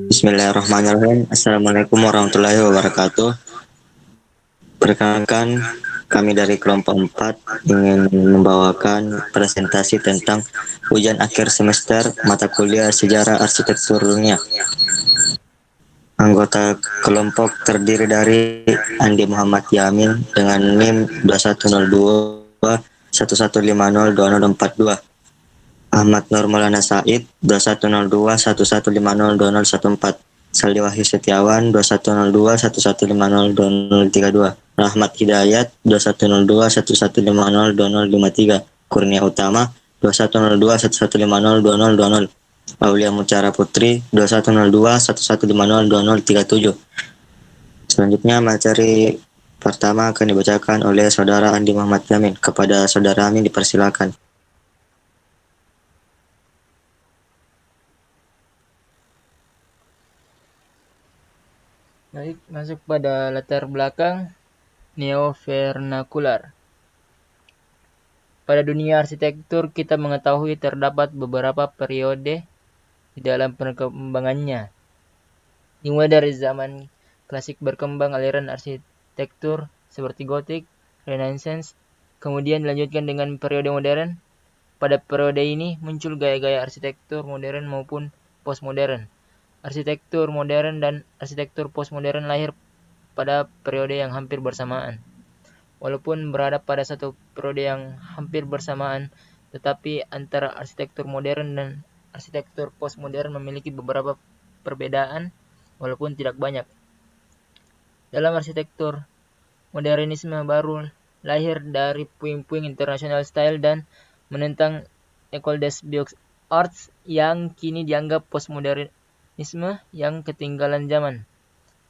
Bismillahirrahmanirrahim. Assalamualaikum warahmatullahi wabarakatuh. Perkenalkan, kami dari kelompok 4 ingin membawakan presentasi tentang ujian akhir semester mata kuliah Sejarah Arsitektur Dunia. Anggota kelompok terdiri dari Andi Muhammad Yamin dengan NIM 2102 11502042, Ahmad Nur Maulana Said 2102 11502014, Saldi Wahyu Setiawan 2102 11502032, Rahmat Hidayat 2102 11502053, Kurnia Utama 2102 11502020, Aulia Mutiara Putri 2102 11502037. Selanjutnya materi pertama akan dibacakan oleh Saudara Andi Muhammad Yamin. Kepada Saudara Amin dipersilakan. Baik, masuk pada latar belakang neo-vernakular. Pada dunia arsitektur, kita mengetahui terdapat beberapa periode di dalam perkembangannya. Dimulai dari zaman klasik berkembang aliran arsitektur seperti Gotik, Renaissance, kemudian dilanjutkan dengan periode modern. Pada periode ini muncul gaya-gaya arsitektur modern maupun postmodern. Arsitektur modern dan arsitektur postmodern lahir pada periode yang hampir bersamaan. Walaupun berada pada satu periode yang hampir bersamaan, tetapi antara arsitektur modern dan arsitektur postmodern memiliki beberapa perbedaan, walaupun tidak banyak. Dalam arsitektur, modernisme baru lahir dari puing-puing international style dan menentang École des Beaux-Arts yang kini dianggap postmodernisme yang ketinggalan zaman.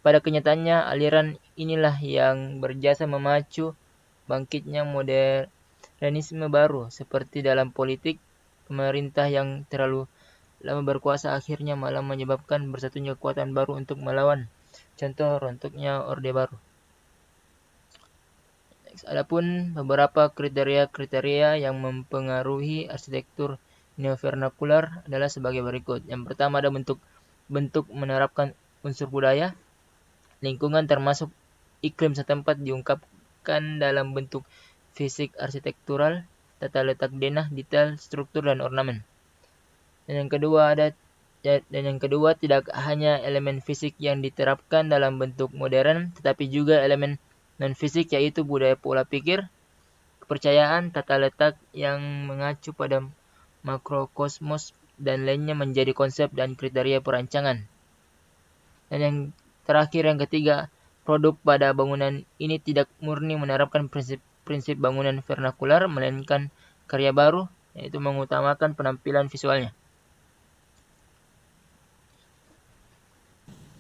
Pada kenyataannya, aliran inilah yang berjasa memacu bangkitnya modernisme baru, seperti dalam politik, pemerintah yang terlalu lama berkuasa akhirnya malah menyebabkan bersatunya kekuatan baru untuk melawan. Contoh runtuhnya Orde Baru. Adapun beberapa kriteria-kriteria yang mempengaruhi arsitektur neovernakular adalah sebagai berikut. Yang pertama ada bentuk menerapkan unsur budaya. Lingkungan termasuk iklim setempat diungkapkan dalam bentuk fisik arsitektural, tata letak denah, detail, struktur, dan ornamen. Dan yang kedua tidak hanya elemen fisik yang diterapkan dalam bentuk modern, tetapi juga elemen non-fisik yaitu budaya pola pikir, kepercayaan, tata letak yang mengacu pada makrokosmos dan lainnya menjadi konsep dan kriteria perancangan. Dan yang terakhir, yang ketiga, produk pada bangunan ini tidak murni menerapkan prinsip bangunan vernakular, melainkan karya baru, yaitu mengutamakan penampilan visualnya.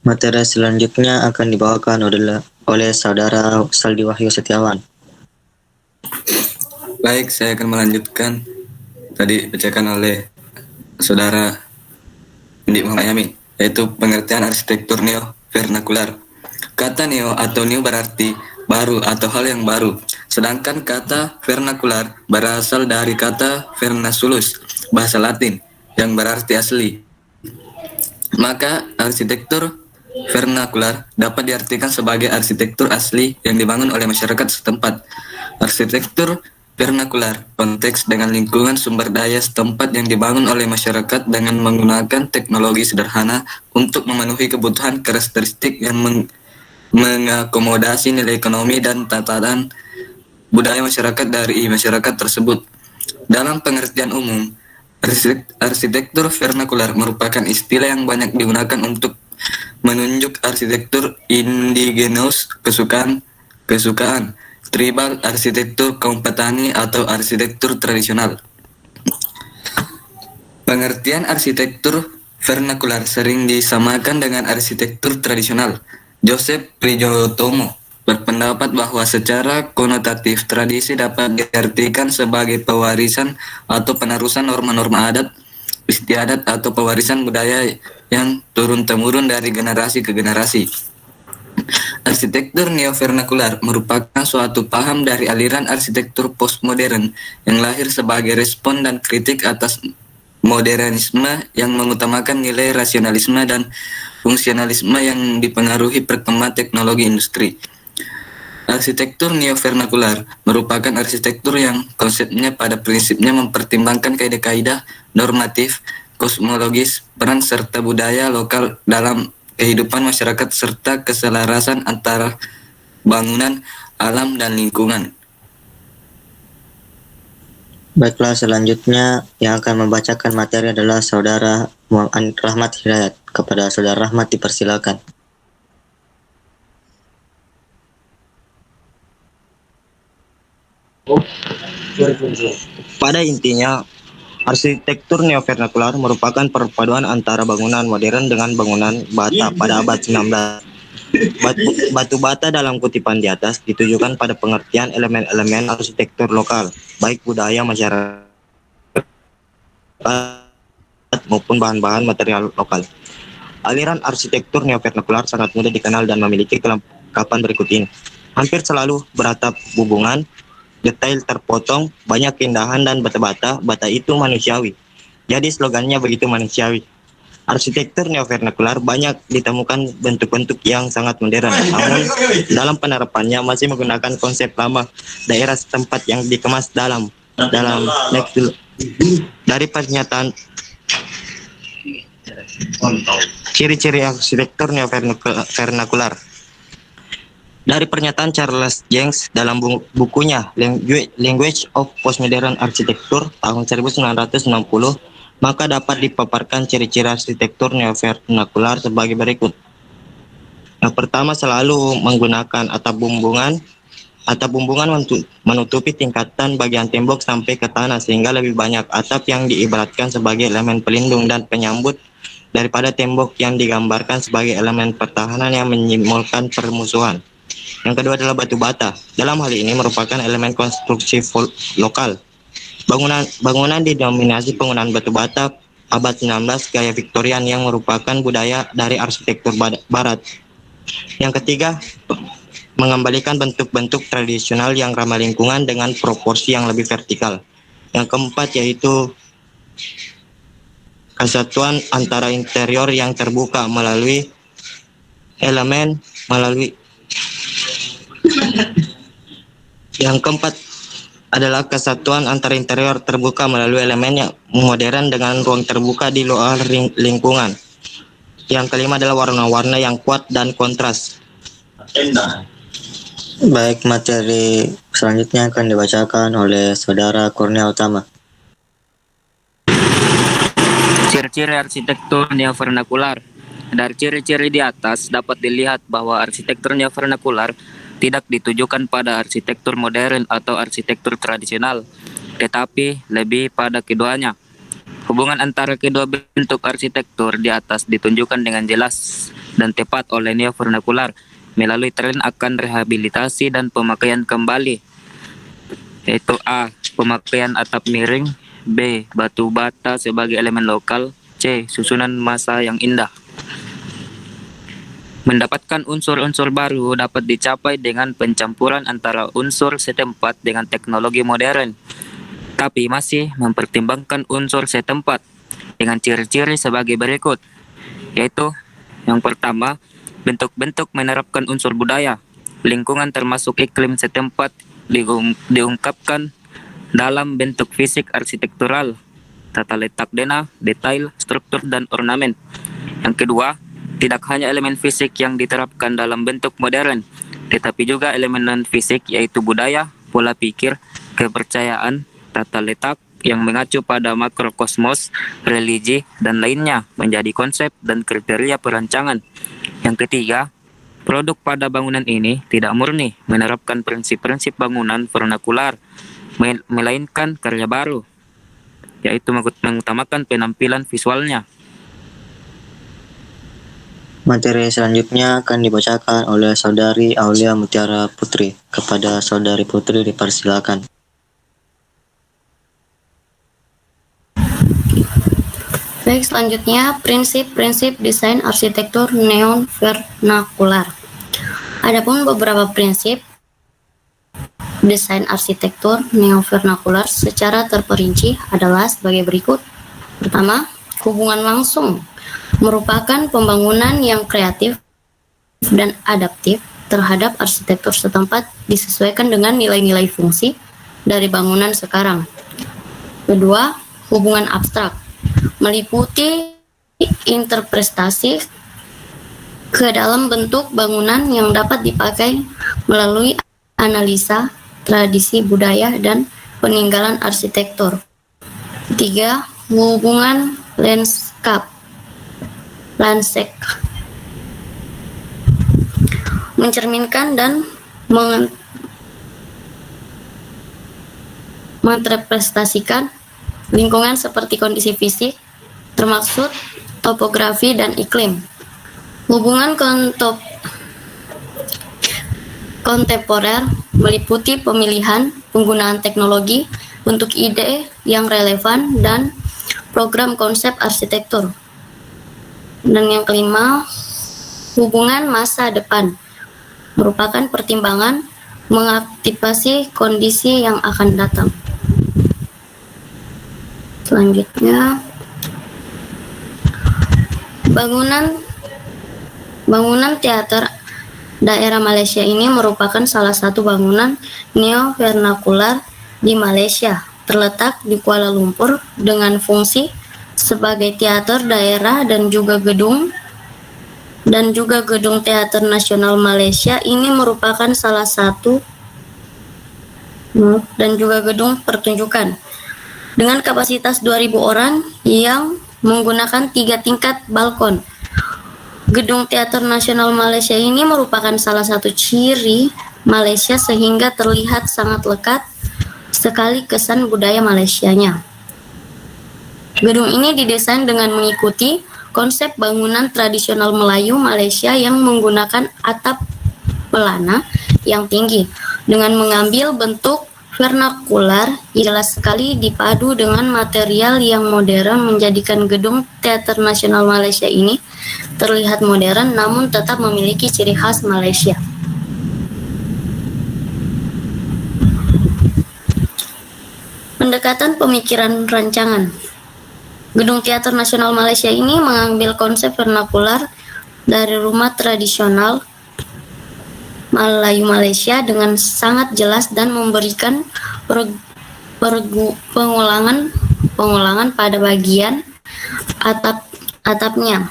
Materi selanjutnya akan dibawakan oleh Saudara Saldi Wahyu Setiawan. Baik, saya akan melanjutkan tadi bacakan oleh Saudara Andi Muhammad Yamin, yaitu pengertian arsitektur neo-vernakular. Kata neo atau new berarti baru atau hal yang baru, sedangkan kata vernakular berasal dari kata vernaculus, bahasa Latin, yang berarti asli. Maka arsitektur vernakular dapat diartikan sebagai arsitektur asli yang dibangun oleh masyarakat setempat. Arsitektur vernakular konteks dengan lingkungan sumber daya setempat yang dibangun oleh masyarakat dengan menggunakan teknologi sederhana untuk memenuhi kebutuhan karakteristik yang mengakomodasi nilai ekonomi dan tatanan budaya masyarakat dari masyarakat tersebut. Dalam pengertian umum, arsitektur vernakular merupakan istilah yang banyak digunakan untuk menunjuk arsitektur indigenous, kesukaan, tribal, arsitektur kaum petani, atau arsitektur tradisional. Pengertian arsitektur vernakular sering disamakan dengan arsitektur tradisional. Joseph Prijotomo berpendapat bahwa secara konotatif tradisi dapat diartikan sebagai pewarisan atau penerusan norma-norma adat, istiadat, atau pewarisan budaya yang turun-temurun dari generasi ke generasi. Arsitektur neo-vernakular merupakan suatu paham dari aliran arsitektur postmodern yang lahir sebagai respon dan kritik atas modernisme yang mengutamakan nilai rasionalisme dan fungsionalisme yang dipengaruhi perkembangan teknologi industri. Arsitektur neovernakular merupakan arsitektur yang konsepnya pada prinsipnya mempertimbangkan kaidah-kaidah normatif, kosmologis, peran serta budaya lokal dalam kehidupan masyarakat serta keselarasan antara bangunan, alam, dan lingkungan. Baiklah, selanjutnya yang akan membacakan materi adalah Saudara Rahmat Hidayat. Kepada Saudara Rahmat dipersilakan. Pada intinya, arsitektur neovernakular merupakan perpaduan antara bangunan modern dengan bangunan bata pada abad 19. Batu bata dalam kutipan di atas ditujukan pada pengertian elemen-elemen arsitektur lokal, baik budaya masyarakat maupun bahan-bahan material lokal. Aliran arsitektur neovernakular sangat mudah dikenal dan memiliki kelengkapan berikut ini. Hampir selalu beratap bubungan, detail terpotong, banyak keindahan dan bata-bata, bata itu manusiawi. Jadi slogannya begitu manusiawi. Arsitektur neovernakular banyak ditemukan bentuk-bentuk yang sangat modern, namun dalam penerapannya masih menggunakan konsep lama daerah setempat yang dikemas dalam dari pernyataan ciri-ciri arsitektur neovernakular. Dari pernyataan Charles Jenks dalam bukunya Language of Postmodern Architecture tahun 1960, maka dapat dipaparkan ciri-ciri arsitektur neovernakular sebagai berikut. Yang pertama, selalu menggunakan atap bumbungan. Atap bumbungan menutupi tingkatan bagian tembok sampai ke tanah sehingga lebih banyak atap yang diibaratkan sebagai elemen pelindung dan penyambut daripada tembok yang digambarkan sebagai elemen pertahanan yang menyimpulkan permusuhan. Yang kedua adalah batu bata. Dalam hal ini merupakan elemen konstruksi lokal. Bangunan didominasi penggunaan batu bata abad 19 gaya Victorian yang merupakan budaya dari arsitektur barat. Yang ketiga, mengembalikan bentuk-bentuk tradisional yang ramah lingkungan dengan proporsi yang lebih vertikal. Yang keempat yaitu kesatuan antara interior yang terbuka melalui Yang keempat adalah kesatuan antara interior terbuka melalui elemen yang modern dengan ruang terbuka di luar lingkungan. Yang kelima adalah warna-warna yang kuat dan kontras. Baik, materi selanjutnya akan dibacakan oleh Saudara Kurnia Utama. Ciri-ciri arsitektur neovernakular. Dari ciri-ciri di atas dapat dilihat bahwa arsitektur neovernakular tidak ditujukan pada arsitektur modern atau arsitektur tradisional, tetapi lebih pada keduanya. Hubungan antara kedua bentuk arsitektur di atas ditunjukkan dengan jelas dan tepat oleh neovernakular melalui tren akan rehabilitasi dan pemakaian kembali, yaitu A. Pemakaian atap miring, B. Batu bata sebagai elemen lokal, C. Susunan massa yang indah. Mendapatkan unsur-unsur baru dapat dicapai dengan pencampuran antara unsur setempat dengan teknologi modern, tapi masih mempertimbangkan unsur setempat dengan ciri-ciri sebagai berikut, yaitu yang pertama, bentuk-bentuk menerapkan unsur budaya, lingkungan termasuk iklim setempat diungkapkan dalam bentuk fisik arsitektural, tata letak denah, detail, struktur, dan ornamen. Yang kedua, tidak hanya elemen fisik yang diterapkan dalam bentuk modern, tetapi juga elemen non-fisik yaitu budaya, pola pikir, kepercayaan, tata letak yang mengacu pada makrokosmos, religi, dan lainnya menjadi konsep dan kriteria perancangan. Yang ketiga, produk pada bangunan ini tidak murni menerapkan prinsip-prinsip bangunan vernakular, melainkan karya baru, yaitu mengutamakan penampilan visualnya. Materi selanjutnya akan dibacakan oleh Saudari Aulia Mutiara Putri. Kepada Saudari Putri dipersilakan. Baik, selanjutnya prinsip-prinsip desain arsitektur neovernakular. Adapun beberapa prinsip desain arsitektur neovernakular secara terperinci adalah sebagai berikut. Pertama, hubungan langsung merupakan pembangunan yang kreatif dan adaptif terhadap arsitektur setempat disesuaikan dengan nilai-nilai fungsi dari bangunan sekarang. Kedua, hubungan abstrak meliputi interpretasi ke dalam bentuk bangunan yang dapat dipakai melalui analisa tradisi budaya dan peninggalan arsitektur. Ketiga, hubungan landscape mencerminkan dan merepresentasikan lingkungan seperti kondisi fisik, termaksud topografi dan iklim. Hubungan kontemporer meliputi pemilihan penggunaan teknologi untuk ide yang relevan dan program konsep arsitektur. Dan yang kelima, hubungan masa depan merupakan pertimbangan mengaktifasi kondisi yang akan datang. Selanjutnya, bangunan teater daerah Malaysia ini merupakan salah satu bangunan neo-vernakular di Malaysia, terletak di Kuala Lumpur dengan fungsi sebagai teater daerah dan juga gedung Teater Nasional Malaysia. Ini merupakan salah satu dan juga gedung pertunjukan dengan kapasitas 2.000 orang yang menggunakan 3 tingkat balkon. Gedung Teater Nasional Malaysia ini merupakan salah satu ciri Malaysia sehingga terlihat sangat lekat sekali kesan budaya Malaysianya. Gedung ini didesain dengan mengikuti konsep bangunan tradisional Melayu Malaysia yang menggunakan atap pelana yang tinggi dengan mengambil bentuk vernakular jelas sekali dipadu dengan material yang modern menjadikan gedung Teater Nasional Malaysia ini terlihat modern namun tetap memiliki ciri khas Malaysia. Pendekatan pemikiran rancangan. Gedung Teater Nasional Malaysia ini mengambil konsep vernakular dari rumah tradisional Melayu Malaysia dengan sangat jelas dan memberikan pengulangan pada bagian atapnya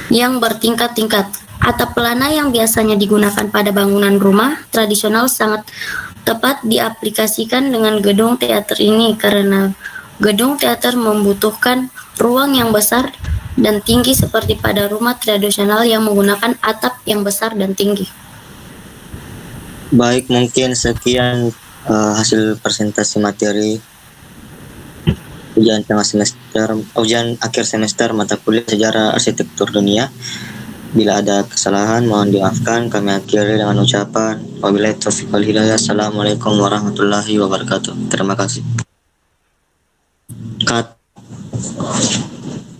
yang bertingkat-tingkat. Atap pelana yang biasanya digunakan pada bangunan rumah tradisional sangat tepat diaplikasikan dengan gedung teater ini karena gedung teater membutuhkan ruang yang besar dan tinggi seperti pada rumah tradisional yang menggunakan atap yang besar dan tinggi. Baik, mungkin sekian hasil presentasi materi ujian akhir semester mata kuliah Sejarah Arsitektur Dunia. Bila ada kesalahan mohon dimaafkan. Kami akhiri dengan ucapan wabillahi taufiq wal hidayah. Assalamualaikum warahmatullahi wabarakatuh. Terima kasih. Cut.